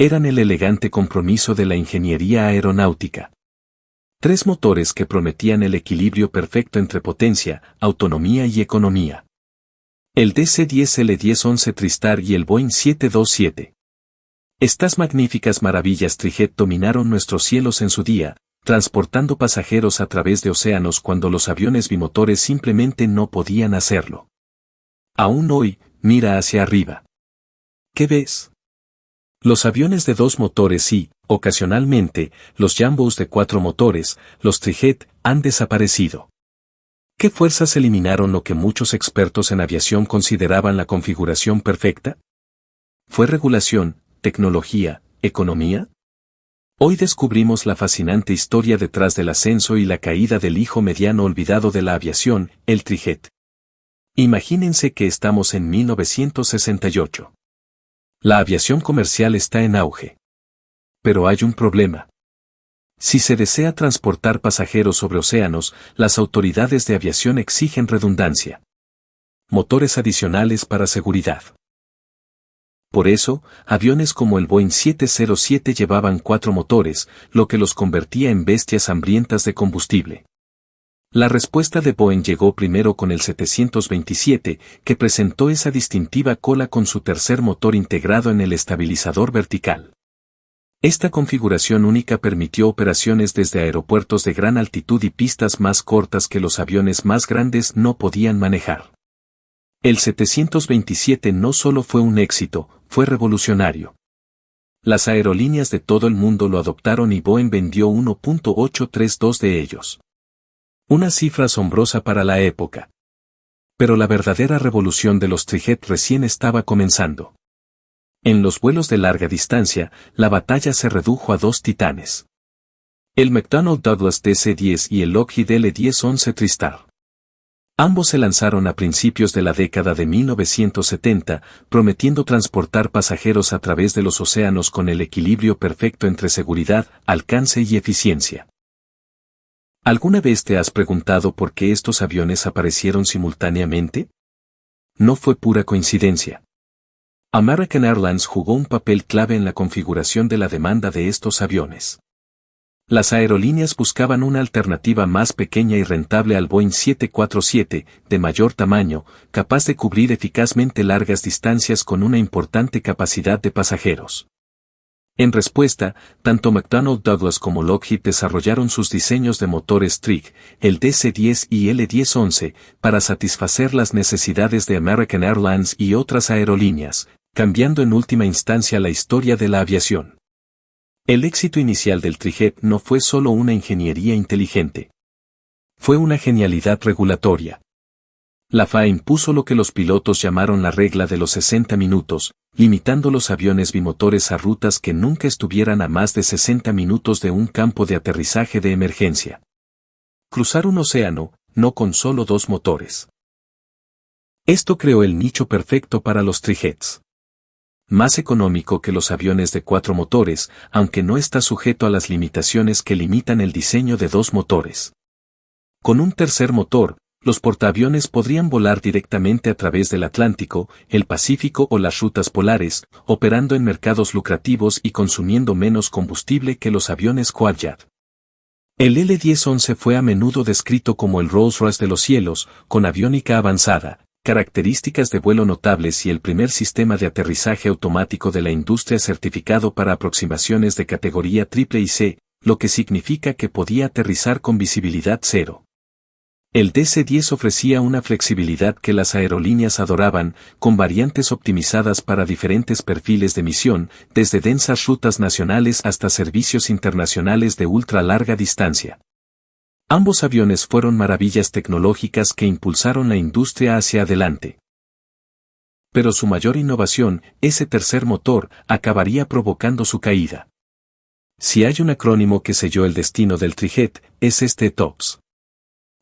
eran el elegante compromiso de la ingeniería aeronáutica. 3 motores que prometían el equilibrio perfecto entre potencia, autonomía y economía. El DC-10L-1011 TriStar y el Boeing 727. Estas magníficas maravillas trijet dominaron nuestros cielos en su día, transportando pasajeros a través de océanos cuando los aviones bimotores simplemente no podían hacerlo. Aún hoy, mira hacia arriba. ¿Qué ves? Los aviones de 2 motores y, ocasionalmente, los jumbos de 4 motores, los trijet, han desaparecido. ¿Qué fuerzas eliminaron lo que muchos expertos en aviación consideraban la configuración perfecta? ¿Fue regulación, tecnología, economía? Hoy descubrimos la fascinante historia detrás del ascenso y la caída del hijo mediano olvidado de la aviación, el trijet. Imagínense que estamos en 1968. La aviación comercial está en auge. Pero hay un problema. Si se desea transportar pasajeros sobre océanos, las autoridades de aviación exigen redundancia. Motores adicionales para seguridad. Por eso, aviones como el Boeing 707 llevaban 4 motores, lo que los convertía en bestias hambrientas de combustible. La respuesta de Boeing llegó primero con el 727, que presentó esa distintiva cola con su tercer motor integrado en el estabilizador vertical. Esta configuración única permitió operaciones desde aeropuertos de gran altitud y pistas más cortas que los aviones más grandes no podían manejar. El 727 no solo fue un éxito, fue revolucionario. Las aerolíneas de todo el mundo lo adoptaron y Boeing vendió 1.832 de ellos. Una cifra asombrosa para la época. Pero la verdadera revolución de los trijet recién estaba comenzando. En los vuelos de larga distancia, la batalla se redujo a 2 titanes. El McDonnell Douglas DC-10 y el Lockheed L-1011 TriStar. Ambos se lanzaron a principios de la década de 1970, prometiendo transportar pasajeros a través de los océanos con el equilibrio perfecto entre seguridad, alcance y eficiencia. ¿Alguna vez te has preguntado por qué estos aviones aparecieron simultáneamente? No fue pura coincidencia. American Airlines jugó un papel clave en la configuración de la demanda de estos aviones. Las aerolíneas buscaban una alternativa más pequeña y rentable al Boeing 747, de mayor tamaño, capaz de cubrir eficazmente largas distancias con una importante capacidad de pasajeros. En respuesta, tanto McDonnell Douglas como Lockheed desarrollaron sus diseños de motores Trig, el DC-10 y L-1011, para satisfacer las necesidades de American Airlines y otras aerolíneas, cambiando en última instancia la historia de la aviación. El éxito inicial del trijet no fue solo una ingeniería inteligente. Fue una genialidad regulatoria. La FAA impuso lo que los pilotos llamaron la regla de los 60 minutos, limitando los aviones bimotores a rutas que nunca estuvieran a más de 60 minutos de un campo de aterrizaje de emergencia. Cruzar un océano, no con solo 2 motores. Esto creó el nicho perfecto para los trijets. Más económico que los aviones de 4 motores, aunque no está sujeto a las limitaciones que limitan el diseño de 2 motores. Con un tercer motor, los portaaviones podrían volar directamente a través del Atlántico, el Pacífico o las rutas polares, operando en mercados lucrativos y consumiendo menos combustible que los aviones Quad-Jet. El L-1011 fue a menudo descrito como el Rolls-Royce de los cielos, con aviónica avanzada, características de vuelo notables y el primer sistema de aterrizaje automático de la industria certificado para aproximaciones de categoría triple y C, lo que significa que podía aterrizar con visibilidad cero. El DC-10 ofrecía una flexibilidad que las aerolíneas adoraban, con variantes optimizadas para diferentes perfiles de misión, desde densas rutas nacionales hasta servicios internacionales de ultra larga distancia. Ambos aviones fueron maravillas tecnológicas que impulsaron la industria hacia adelante. Pero su mayor innovación, ese tercer motor, acabaría provocando su caída. Si hay un acrónimo que selló el destino del trijet, es este TOPS.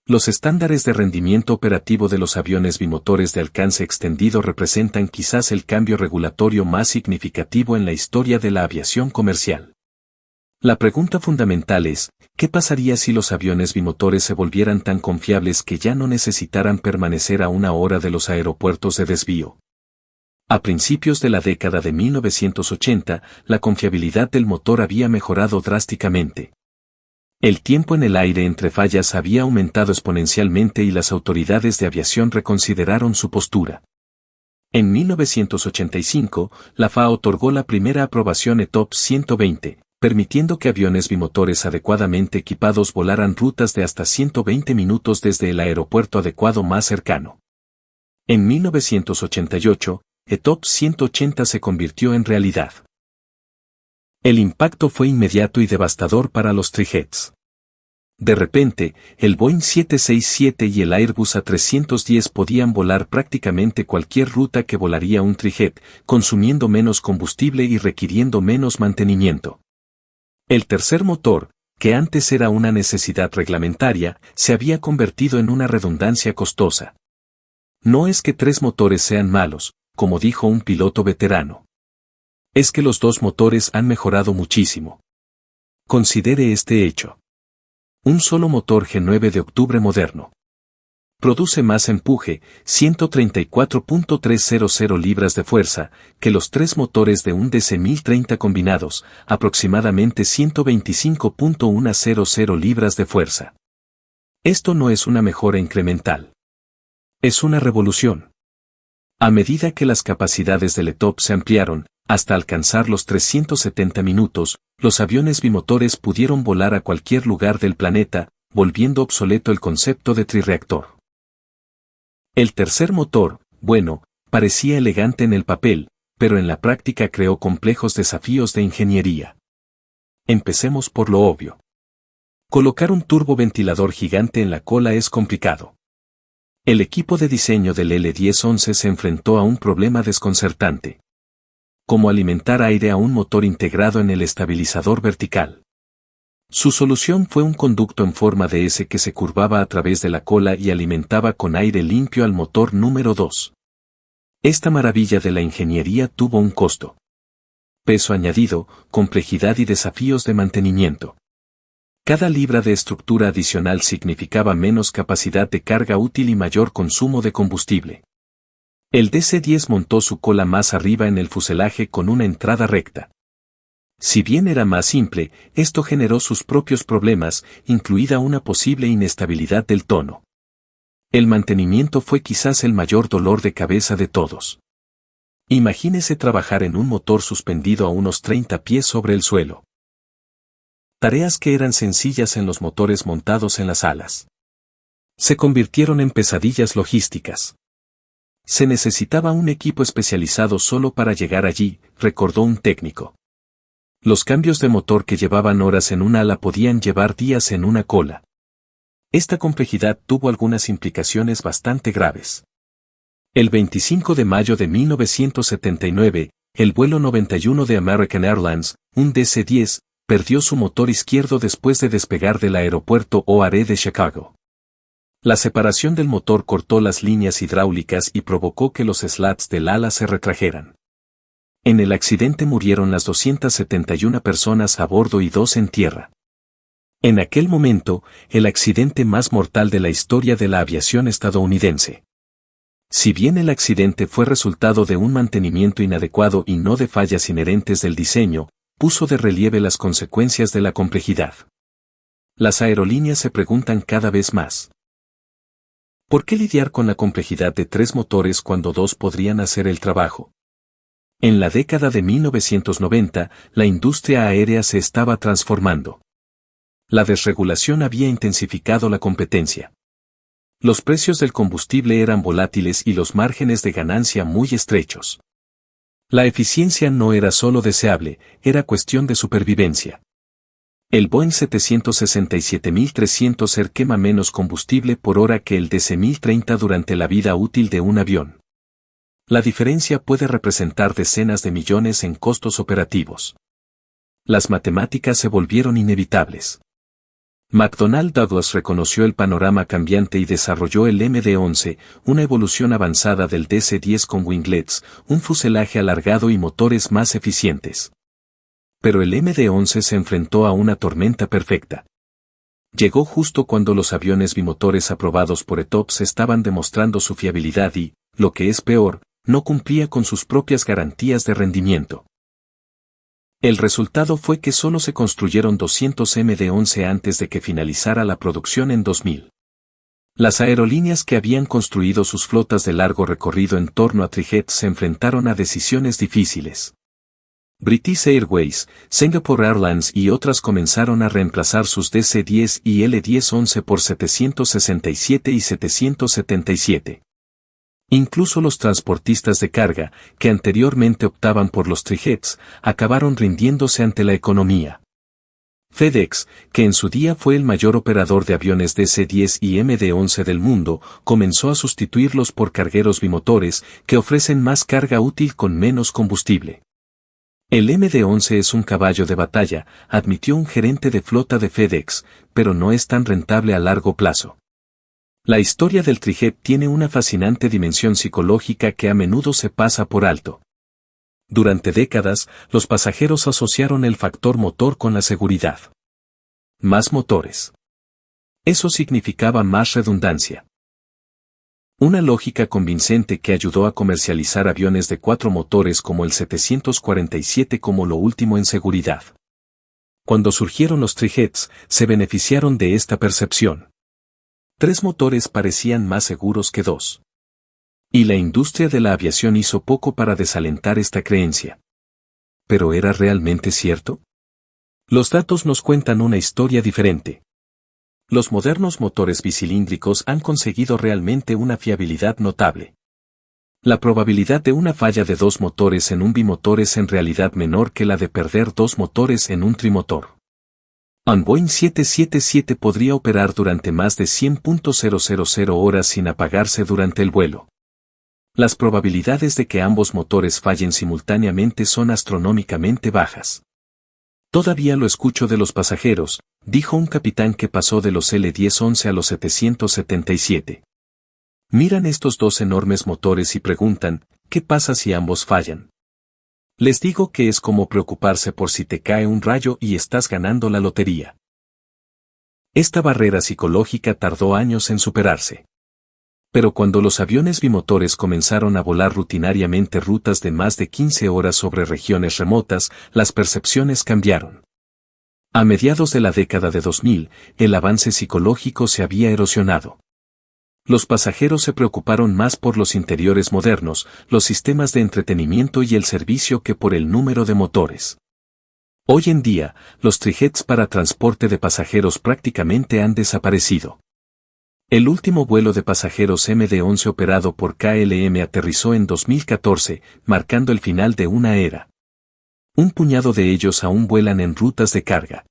Los estándares de rendimiento operativo de los aviones bimotores de alcance extendido representan quizás el cambio regulatorio más significativo en la historia de la aviación comercial. La pregunta fundamental es, ¿qué pasaría si los aviones bimotores se volvieran tan confiables que ya no necesitaran permanecer a 1 hora de los aeropuertos de desvío? A principios de la década de 1980, la confiabilidad del motor había mejorado drásticamente. El tiempo en el aire entre fallas había aumentado exponencialmente y las autoridades de aviación reconsideraron su postura. En 1985, la FAA otorgó la primera aprobación ETOPS 120, permitiendo que aviones bimotores adecuadamente equipados volaran rutas de hasta 120 minutos desde el aeropuerto adecuado más cercano. En 1988, ETOPS 180 se convirtió en realidad. El impacto fue inmediato y devastador para los trijets. De repente, el Boeing 767 y el Airbus A310 podían volar prácticamente cualquier ruta que volaría un trijet, consumiendo menos combustible y requiriendo menos mantenimiento. El tercer motor, que antes era una necesidad reglamentaria, se había convertido en una redundancia costosa. No es que tres motores sean malos, como dijo un piloto veterano. Es que los dos motores han mejorado muchísimo. Considere este hecho. Un solo motor G9 de octubre moderno. Produce más empuje, 134.300 libras de fuerza, que los tres motores de un DC-1030 combinados, aproximadamente 125.100 libras de fuerza. Esto no es una mejora incremental. Es una revolución. A medida que las capacidades del ETOPS se ampliaron, hasta alcanzar los 370 minutos, los aviones bimotores pudieron volar a cualquier lugar del planeta, volviendo obsoleto el concepto de trirreactor. El tercer motor, bueno, parecía elegante en el papel, pero en la práctica creó complejos desafíos de ingeniería. Empecemos por lo obvio. Colocar un turboventilador gigante en la cola es complicado. El equipo de diseño del L-1011 se enfrentó a un problema desconcertante. Cómo alimentar aire a un motor integrado en el estabilizador vertical. Su solución fue un conducto en forma de S que se curvaba a través de la cola y alimentaba con aire limpio al motor número 2. Esta maravilla de la ingeniería tuvo un costo. Peso añadido, complejidad y desafíos de mantenimiento. Cada libra de estructura adicional significaba menos capacidad de carga útil y mayor consumo de combustible. El DC-10 montó su cola más arriba en el fuselaje con una entrada recta. Si bien era más simple, esto generó sus propios problemas, incluida una posible inestabilidad del tono. El mantenimiento fue quizás el mayor dolor de cabeza de todos. Imagínese trabajar en un motor suspendido a unos 30 pies sobre el suelo. Tareas que eran sencillas en los motores montados en las alas. Se convirtieron en pesadillas logísticas. Se necesitaba un equipo especializado solo para llegar allí, recordó un técnico. Los cambios de motor que llevaban horas en un ala podían llevar días en una cola. Esta complejidad tuvo algunas implicaciones bastante graves. El 25 de mayo de 1979, el vuelo 91 de American Airlines, un DC-10, perdió su motor izquierdo después de despegar del aeropuerto O'Hare de Chicago. La separación del motor cortó las líneas hidráulicas y provocó que los slats del ala se retrajeran. En el accidente murieron las 271 personas a bordo y 2 en tierra. En aquel momento, el accidente más mortal de la historia de la aviación estadounidense. Si bien el accidente fue resultado de un mantenimiento inadecuado y no de fallas inherentes del diseño, puso de relieve las consecuencias de la complejidad. Las aerolíneas se preguntan cada vez más. ¿Por qué lidiar con la complejidad de 3 motores cuando 2 podrían hacer el trabajo? En la década de 1990, la industria aérea se estaba transformando. La desregulación había intensificado la competencia. Los precios del combustible eran volátiles y los márgenes de ganancia muy estrechos. La eficiencia no era solo deseable, era cuestión de supervivencia. El Boeing 767-300 quema menos combustible por hora que el DC-1030 durante la vida útil de un avión. La diferencia puede representar decenas de millones en costos operativos. Las matemáticas se volvieron inevitables. McDonnell Douglas reconoció el panorama cambiante y desarrolló el MD-11, una evolución avanzada del DC-10 con winglets, un fuselaje alargado y motores más eficientes. Pero el MD-11 se enfrentó a una tormenta perfecta. Llegó justo cuando los aviones bimotores aprobados por ETOPS estaban demostrando su fiabilidad y, lo que es peor, no cumplía con sus propias garantías de rendimiento. El resultado fue que solo se construyeron 200 MD-11 antes de que finalizara la producción en 2000. Las aerolíneas que habían construido sus flotas de largo recorrido en torno a Trijets se enfrentaron a decisiones difíciles. British Airways, Singapore Airlines y otras comenzaron a reemplazar sus DC-10 y L-10-11 por 767 y 777. Incluso los transportistas de carga, que anteriormente optaban por los Trijets, acabaron rindiéndose ante la economía. FedEx, que en su día fue el mayor operador de aviones DC-10 y MD-11 del mundo, comenzó a sustituirlos por cargueros bimotores, que ofrecen más carga útil con menos combustible. El MD-11 es un caballo de batalla, admitió un gerente de flota de FedEx, pero no es tan rentable a largo plazo. La historia del Trijet tiene una fascinante dimensión psicológica que a menudo se pasa por alto. Durante décadas, los pasajeros asociaron el factor motor con la seguridad. Más motores. Eso significaba más redundancia. Una lógica convincente que ayudó a comercializar aviones de 4 motores como el 747 como lo último en seguridad. Cuando surgieron los Trijets, se beneficiaron de esta percepción. 3 motores parecían más seguros que 2. Y la industria de la aviación hizo poco para desalentar esta creencia. ¿Pero era realmente cierto? Los datos nos cuentan una historia diferente. Los modernos motores bicilíndricos han conseguido realmente una fiabilidad notable. La probabilidad de una falla de 2 motores en un bimotor es en realidad menor que la de perder 2 motores en un trimotor. Un Boeing 777 podría operar durante más de 100.000 horas sin apagarse durante el vuelo. Las probabilidades de que ambos motores fallen simultáneamente son astronómicamente bajas. Todavía lo escucho de los pasajeros, dijo un capitán que pasó de los L-10-11 a los 777. Miran estos 2 enormes motores y preguntan, ¿qué pasa si ambos fallan? Les digo que es como preocuparse por si te cae un rayo y estás ganando la lotería. Esta barrera psicológica tardó años en superarse. Pero cuando los aviones bimotores comenzaron a volar rutinariamente rutas de más de 15 horas sobre regiones remotas, las percepciones cambiaron. A mediados de la década de 2000, el avance psicológico se había erosionado. Los pasajeros se preocuparon más por los interiores modernos, los sistemas de entretenimiento y el servicio que por el número de motores. Hoy en día, los Trijets para transporte de pasajeros prácticamente han desaparecido. El último vuelo de pasajeros MD-11 operado por KLM aterrizó en 2014, marcando el final de una era. Un puñado de ellos aún vuelan en rutas de carga.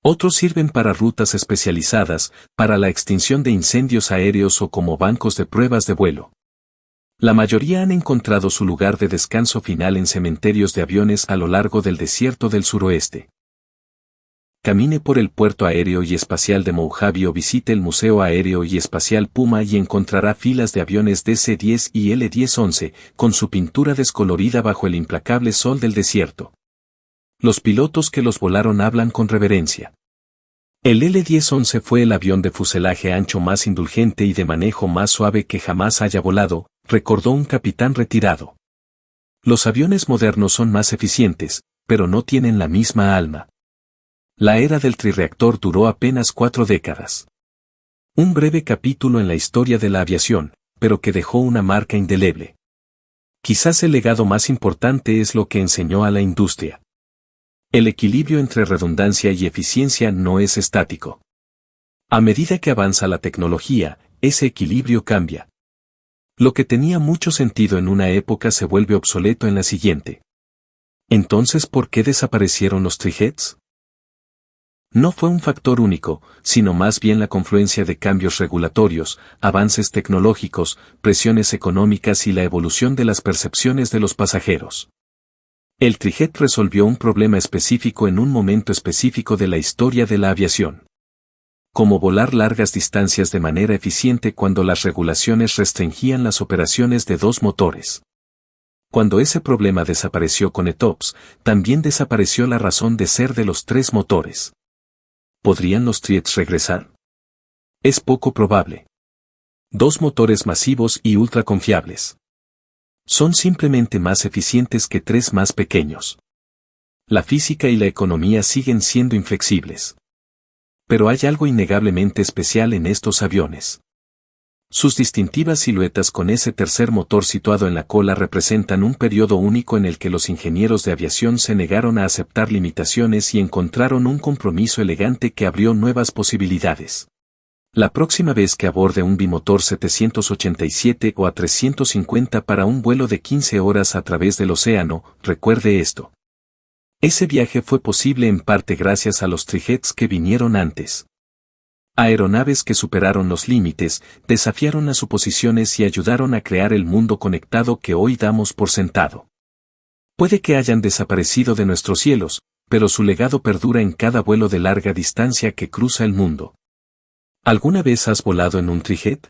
Otros sirven para rutas especializadas, para la extinción de incendios aéreos o como bancos de pruebas de vuelo. La mayoría han encontrado su lugar de descanso final en cementerios de aviones a lo largo del desierto del suroeste. Camine por el Puerto Aéreo y Espacial de Mojave o visite el Museo Aéreo y Espacial Puma y encontrará filas de aviones DC-10 y L-10-11, con su pintura descolorida bajo el implacable sol del desierto. Los pilotos que los volaron hablan con reverencia. El L-10-11 fue el avión de fuselaje ancho más indulgente y de manejo más suave que jamás haya volado, recordó un capitán retirado. Los aviones modernos son más eficientes, pero no tienen la misma alma. La era del trirreactor duró apenas 4 décadas. Un breve capítulo en la historia de la aviación, pero que dejó una marca indeleble. Quizás el legado más importante es lo que enseñó a la industria. El equilibrio entre redundancia y eficiencia no es estático. A medida que avanza la tecnología, ese equilibrio cambia. Lo que tenía mucho sentido en una época se vuelve obsoleto en la siguiente. Entonces, ¿por qué desaparecieron los Trijets? No fue un factor único, sino más bien la confluencia de cambios regulatorios, avances tecnológicos, presiones económicas y la evolución de las percepciones de los pasajeros. El Trijet resolvió un problema específico en un momento específico de la historia de la aviación. Como volar largas distancias de manera eficiente cuando las regulaciones restringían las operaciones de 2 motores. Cuando ese problema desapareció con ETOPS, también desapareció la razón de ser de los 3 motores. ¿Podrían los Trijets regresar? Es poco probable. 2 motores masivos y ultra confiables. Son simplemente más eficientes que tres más pequeños. La física y la economía siguen siendo inflexibles. Pero hay algo innegablemente especial en estos aviones. Sus distintivas siluetas con ese tercer motor situado en la cola representan un periodo único en el que los ingenieros de aviación se negaron a aceptar limitaciones y encontraron un compromiso elegante que abrió nuevas posibilidades. La próxima vez que aborde un bimotor 787 o A350 para un vuelo de 15 horas a través del océano, recuerde esto. Ese viaje fue posible en parte gracias a los trijets que vinieron antes. Aeronaves que superaron los límites, desafiaron las suposiciones y ayudaron a crear el mundo conectado que hoy damos por sentado. Puede que hayan desaparecido de nuestros cielos, pero su legado perdura en cada vuelo de larga distancia que cruza el mundo. ¿Alguna vez has volado en un trijet?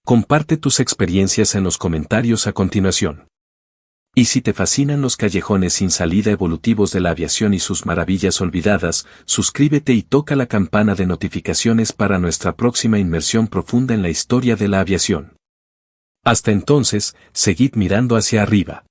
Comparte tus experiencias en los comentarios a continuación. Y si te fascinan los callejones sin salida evolutivos de la aviación y sus maravillas olvidadas, suscríbete y toca la campana de notificaciones para nuestra próxima inmersión profunda en la historia de la aviación. Hasta entonces, seguid mirando hacia arriba.